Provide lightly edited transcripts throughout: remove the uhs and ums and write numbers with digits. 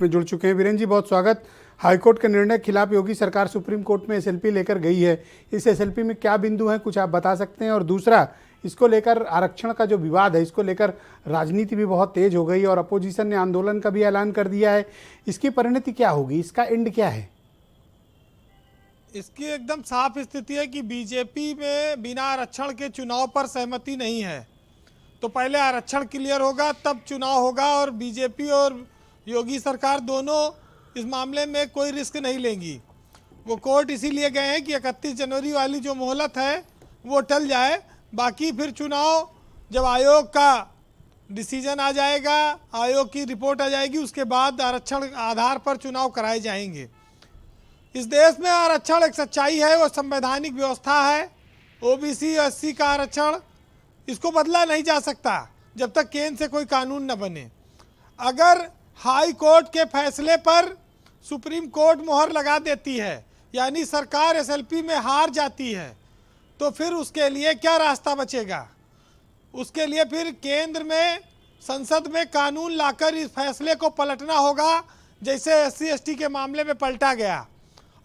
में जुड़ चुके हैं। वीरेंद्र जी, बहुत स्वागत। हाईकोर्ट के निर्णय के खिलाफ योगी सरकार सुप्रीम कोर्ट में एसएलपी लेकर गई है। इस एसएलपी में क्या बिंदु हैं, कुछ आप बता सकते हैं? और दूसरा, इसको लेकर आरक्षण का जो विवाद है, इसको लेकर राजनीति भी बहुत तेज हो गई और अपोजिशन ने आंदोलन का भी ऐलान कर दिया है। इसकी परिणति क्या होगी, इसका एंड क्या है? इसकी एकदम साफ स्थिति है कि बीजेपी में बिना आरक्षण के चुनाव पर सहमति नहीं है। तो पहले आरक्षण क्लियर होगा, तब चुनाव होगा। और बीजेपी और योगी सरकार दोनों इस मामले में कोई रिस्क नहीं लेंगी। वो कोर्ट इसीलिए गए हैं कि 31 जनवरी वाली जो मोहलत है वो टल जाए। बाकी फिर चुनाव जब आयोग का डिसीजन आ जाएगा, आयोग की रिपोर्ट आ जाएगी, उसके बाद आरक्षण आधार पर चुनाव कराए जाएंगे। इस देश में आरक्षण एक सच्चाई है, वो संवैधानिक व्यवस्था है। ओबीसी और एससी का आरक्षण, इसको बदला नहीं जा सकता जब तक केंद्र से कोई कानून न बने। अगर हाई कोर्ट के फैसले पर सुप्रीम कोर्ट मोहर लगा देती है, यानी सरकार एसएलपी में हार जाती है, तो फिर उसके लिए क्या रास्ता बचेगा? उसके लिए फिर केंद्र में संसद में कानून लाकर इस फैसले को पलटना होगा, जैसे एससी एसटी के मामले में पलटा गया।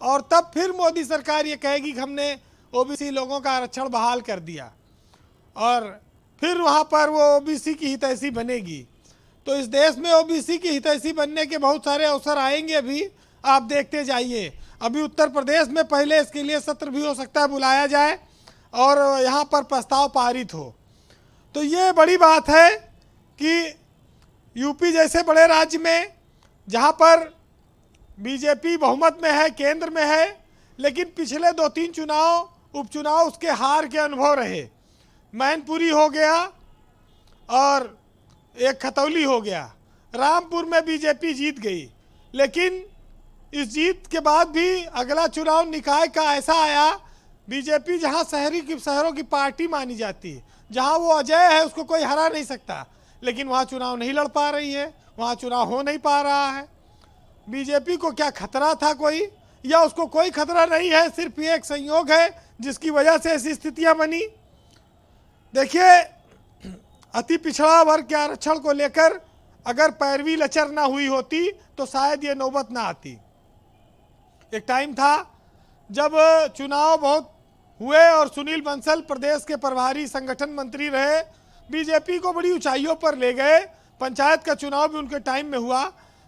और तब फिर मोदी सरकार ये कहेगी कि हमने ओबीसी लोगों का आरक्षण बहाल कर दिया, और फिर वहाँ पर वो ओबीसी की हितैषी बनेगी। तो इस देश में ओबीसी की हितैषी बनने के बहुत सारे अवसर आएंगे, अभी आप देखते जाइए। अभी उत्तर प्रदेश में पहले इसके लिए सत्र भी हो सकता है बुलाया जाए और यहाँ पर प्रस्ताव पारित हो। तो ये बड़ी बात है कि यूपी जैसे बड़े राज्य में, जहाँ पर बीजेपी बहुमत में है, केंद्र में है, लेकिन पिछले 2-3 चुनाव, उपचुनाव, उसके हार के अनुभव रहे। मैनपुरी हो गया और एक खतौली हो गया। रामपुर में बीजेपी जीत गई, लेकिन इस जीत के बाद भी अगला चुनाव निकाय का ऐसा आया, बीजेपी जहां शहरों की पार्टी मानी जाती है, जहां वो अजय है, उसको कोई हरा नहीं सकता, लेकिन वहां चुनाव नहीं लड़ पा रही है, वहां चुनाव हो नहीं पा रहा है। बीजेपी को क्या खतरा था कोई, या उसको कोई खतरा नहीं है, सिर्फ ये एक संयोग है जिसकी वजह से ऐसी स्थितियां बनी। देखिए, अति पिछड़ा वर्ग के आरक्षण को लेकर अगर पैरवी लचर ना हुई होती तो शायद ये नौबत ना आती। एक टाइम था जब चुनाव बहुत हुए और सुनील बंसल प्रदेश के प्रभारी संगठन मंत्री रहे, बीजेपी को बड़ी ऊंचाइयों पर ले गए। पंचायत का चुनाव भी उनके टाइम में हुआ,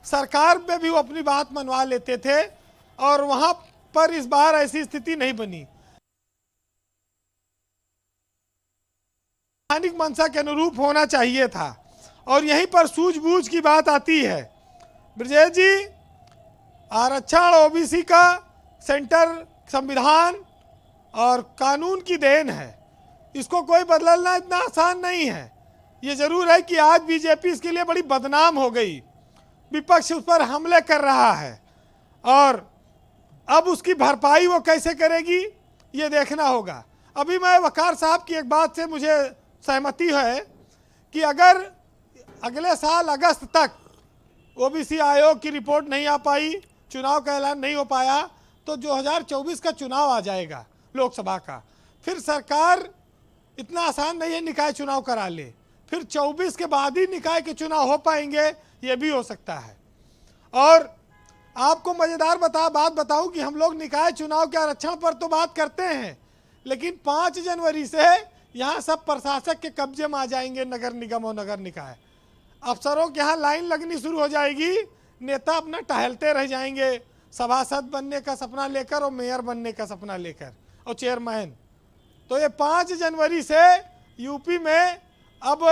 सरकार में भी वो अपनी बात मनवा लेते थे, और वहां पर इस बार ऐसी स्थिति नहीं बनी। स्थानिक मंशा के अनुरूप होना चाहिए था, और यहीं पर सूझबूझ की बात आती है। ब्रजेश जी, आरक्षण ओबीसी का सेंटर संविधान और कानून की देन है, इसको कोई बदलना इतना आसान नहीं है। ये जरूर है कि आज बीजेपी इसके लिए बड़ी बदनाम हो गई, विपक्ष उस पर हमले कर रहा है, और अब उसकी भरपाई वो कैसे करेगी ये देखना होगा। अभी मैं वकार साहब की एक बात से मुझे सहमति है कि अगर अगले साल अगस्त तक ओबीसी आयोग की रिपोर्ट नहीं आ पाई, चुनाव का ऐलान नहीं हो पाया, तो 2024 का चुनाव आ जाएगा लोकसभा का। फिर सरकार, इतना आसान नहीं है निकाय चुनाव करा ले, फिर 24 के बाद ही निकाय के चुनाव हो पाएंगे, ये भी हो सकता है। और आपको मज़ेदार बात बताऊं कि हम लोग निकाय चुनाव के आरक्षण पर तो बात करते हैं, लेकिन 5 जनवरी से यहाँ सब प्रशासक के कब्जे में आ जाएंगे, नगर निगम और नगर निकाय। अफसरों के यहाँ लाइन लगनी शुरू हो जाएगी, नेता अपना टहलते रह जाएंगे, सभासद बनने का सपना लेकर और मेयर बनने का सपना लेकर और चेयरमैन। तो ये 5 जनवरी से यूपी में अब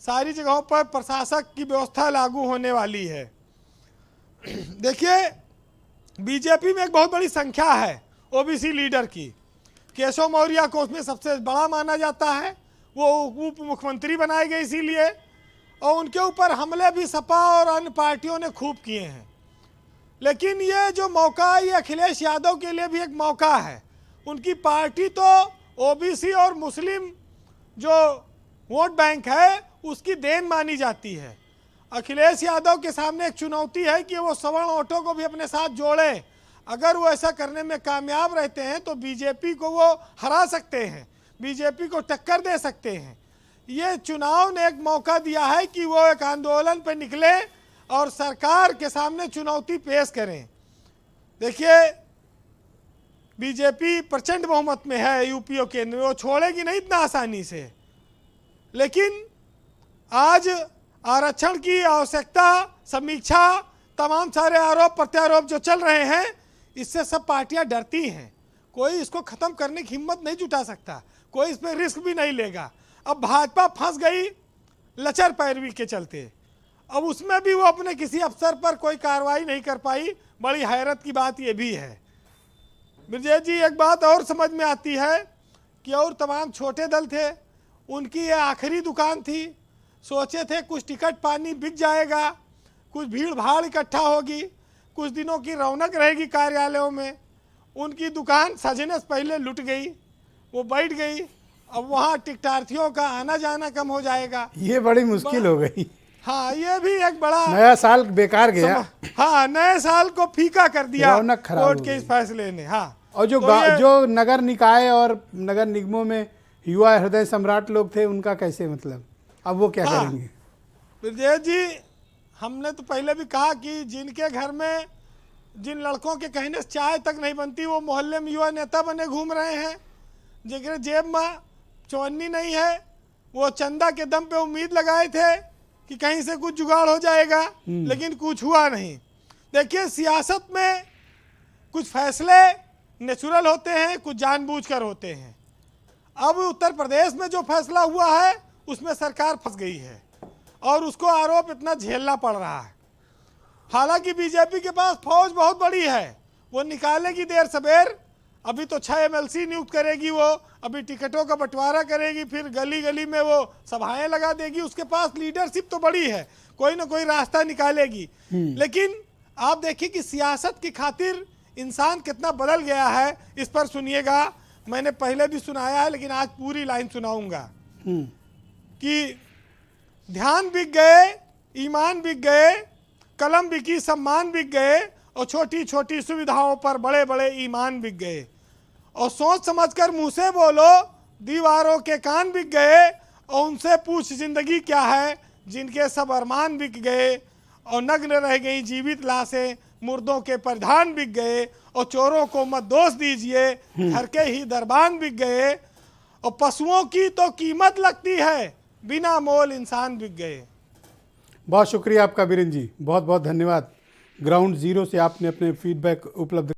सारी जगहों पर प्रशासक की व्यवस्था लागू होने वाली है। देखिए, बीजेपी में एक बहुत बड़ी संख्या है ओबीसी लीडर की। केशव मौर्य को उसमें सबसे बड़ा माना जाता है, वो उप मुख्यमंत्री बनाए गए इसीलिए, और उनके ऊपर हमले भी सपा और अन्य पार्टियों ने खूब किए हैं। लेकिन ये जो मौका, ये अखिलेश यादव के लिए भी एक मौका है। उनकी पार्टी तो ओबीसी और मुस्लिम जो वोट बैंक है उसकी देन मानी जाती है। अखिलेश यादव के सामने एक चुनौती है कि वो सवर्ण वोटों को भी अपने साथ जोड़ें। अगर वो ऐसा करने में कामयाब रहते हैं तो बीजेपी को वो हरा सकते हैं, बीजेपी को टक्कर दे सकते हैं। ये चुनाव ने एक मौका दिया है कि वो एक आंदोलन पर निकले और सरकार के सामने चुनौती पेश करें। देखिए, बीजेपी प्रचंड बहुमत में है यूपी और केंद्र में, वो छोड़ेगी नहीं इतना आसानी से। लेकिन आज आरक्षण की आवश्यकता, समीक्षा, तमाम सारे आरोप प्रत्यारोप जो चल रहे हैं, इससे सब पार्टियां डरती हैं। कोई इसको ख़त्म करने की हिम्मत नहीं जुटा सकता, कोई इस पर रिस्क भी नहीं लेगा। अब भाजपा फंस गई लचर पैरवी के चलते, अब उसमें भी वो अपने किसी अफसर पर कोई कार्रवाई नहीं कर पाई। बड़ी हैरत की बात ये भी है। ब्रजेश जी, एक बात और समझ में आती है कि और तमाम छोटे दल थे, उनकी ये आखिरी दुकान थी। सोचे थे कुछ टिकट पानी बिक जाएगा, कुछ भीड़ भाड़ इकट्ठा होगी, कुछ दिनों की रौनक रहेगी कार्यालयों में। उनकी दुकान सजने से पहले लुट गई, वो बैठ गई। अब वहाँ टिकटार्थियों का आना जाना कम हो जाएगा। ये बड़ी मुश्किल हो गई। हाँ, ये भी एक बड़ा नया साल बेकार गया। हाँ, नए साल को फीका कर दिया रौनक खराब कोर्ट हो के गई। इस फैसले ने। हाँ, और जो तो जो नगर निकाय और नगर निगमों में युवा हृदय सम्राट लोग थे, उनका कैसे, मतलब अब वो क्या करेंगे? ब्रजेश जी, हमने तो पहले भी कहा कि जिनके घर में जिन लड़कों के कहने से चाय तक नहीं बनती, वो मोहल्ले में युवा नेता बने घूम रहे हैं। जिनके जेब में चौन्नी नहीं है, वो चंदा के दम पे उम्मीद लगाए थे कि कहीं से कुछ जुगाड़ हो जाएगा, लेकिन कुछ हुआ नहीं। देखिए, सियासत में कुछ फैसले नेचुरल होते हैं, कुछ जानबूझकर होते हैं। अब उत्तर प्रदेश में जो फैसला हुआ है, उसमें सरकार फंस गई है और उसको आरोप इतना झेलना पड़ रहा है। हालांकि बीजेपी के पास फौज बहुत बड़ी है, वो निकालेगी देर सबेर। अभी तो 6 MLC नियुक्त करेगी वो, अभी टिकटों का बंटवारा करेगी, फिर गली गली में वो सभाएं लगा देगी। उसके पास लीडरशिप तो बड़ी है, कोई ना कोई रास्ता निकालेगी। लेकिन आप देखिए कि सियासत की खातिर इंसान कितना बदल गया है। इस पर सुनिएगा, मैंने पहले भी सुनाया है, लेकिन आज पूरी लाइन सुनाऊंगा कि ध्यान बिक गए, ईमान बिक गए, कलम बिकी, सम्मान बिक गए, और छोटी छोटी सुविधाओं पर बड़े बड़े ईमान बिक गए। और सोच समझकर मुंह से बोलो, दीवारों के कान बिक गए, और उनसे पूछ जिंदगी क्या है, जिनके सब अरमान बिक गए। और नग्न रह गई जीवित लाशें, मुर्दों के परिधान बिक गए। और चोरों को मत दोष दीजिए, घर के ही दरबान बिक गए। और पशुओं की तो कीमत लगती है, बिना मोल इंसान बिक गए। बहुत शुक्रिया आपका वीरेंद्र जी, बहुत बहुत धन्यवाद। ग्राउंड जीरो से आपने अपने फीडबैक उपलब्ध